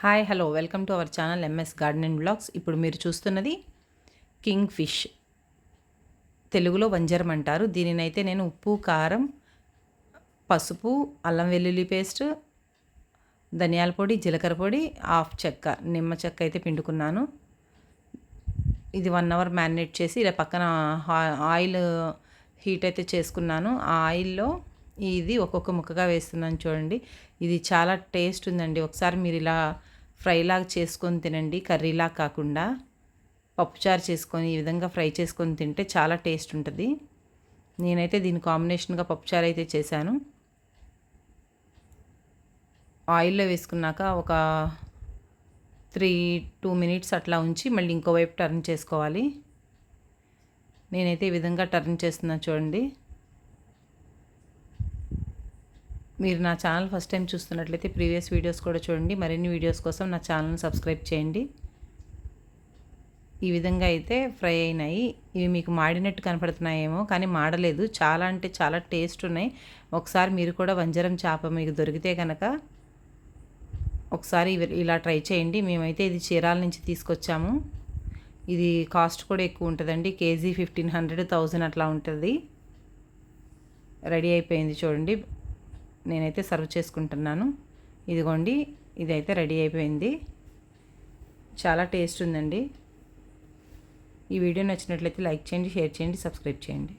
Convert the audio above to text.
Hi hello welcome to our channel MS garden and blogs. ఇప్పుడు మీరు చూస్తున్నది king fish, తెలుగులో వంజరం అంటారు. దీనినైతే నేను ఉప్పు, కారం, పసుపు, అల్లం వెల్లుల్లి పేస్ట్, ధనియాల పొడి, జీలకర్ర పొడి, హాఫ్ చెక్క, నిమ్మ చెక్క అయితే పిండుకున్నాను. ఇది 1 అవర్ మ్యారినేట్ చేసి ఇలా పక్కన ఆయిల్ హీట్ అయితే చేసుకున్నాను. ఆ ఆయిల్లో ఇది ఒక్కొక్క ముక్కగా వేస్తున్నాను చూడండి. ఇది చాలా టేస్ట్ ఉందండి. ఒకసారి మీరు ఇలా ఫ్రైలాగా చేసుకొని తినండి, కర్రీలా కాకుండా పప్పుచారు చేసుకొని ఈ విధంగా ఫ్రై చేసుకొని తింటే చాలా టేస్ట్ ఉంటుంది. నేనైతే దీని కాంబినేషన్గా పప్పుచారు అయితే చేశాను. ఆయిల్లో వేసుకున్నాక ఒక 2 మినిట్స్ అట్లా ఉంచి మళ్ళీ ఇంకోవైపు టర్న్ చేసుకోవాలి. నేనైతే ఈ విధంగా టర్న్ చేస్తున్నా చూడండి. మీరు నా ఛానల్ ఫస్ట్ టైం చూస్తున్నట్లయితే ప్రీవియస్ వీడియోస్ కూడా చూడండి. మరిన్ని వీడియోస్ కోసం నా ఛానల్ని సబ్స్క్రైబ్ చేయండి. ఈ విధంగా అయితే ఫ్రై అయినాయి. ఇవి మీకు మాడినట్టు కనపడుతున్నాయేమో, కానీ మాడలేదు. చాలా అంటే చాలా టేస్ట్ ఉన్నాయి. ఒకసారి మీరు కూడా వంజరం చేప మీకు దొరికితే కనుక ఒకసారి ఇలా ట్రై చేయండి. మేమైతే ఇది చీరాల నుంచి తీసుకొచ్చాము. ఇది కాస్ట్ కూడా ఎక్కువ ఉంటుందండి. కేజీ 1500, 1000 అట్లా ఉంటుంది. రెడీ అయిపోయింది చూడండి. నేనైతే సర్వ్ చేసుకుంటున్నాను. ఇదిగోండి, ఇదైతే రెడీ అయిపోయింది. చాలా టేస్ట్ ఉందండి. ఈ వీడియో నచ్చినట్లయితే లైక్ చేయండి, షేర్ చేయండి, సబ్స్క్రైబ్ చేయండి.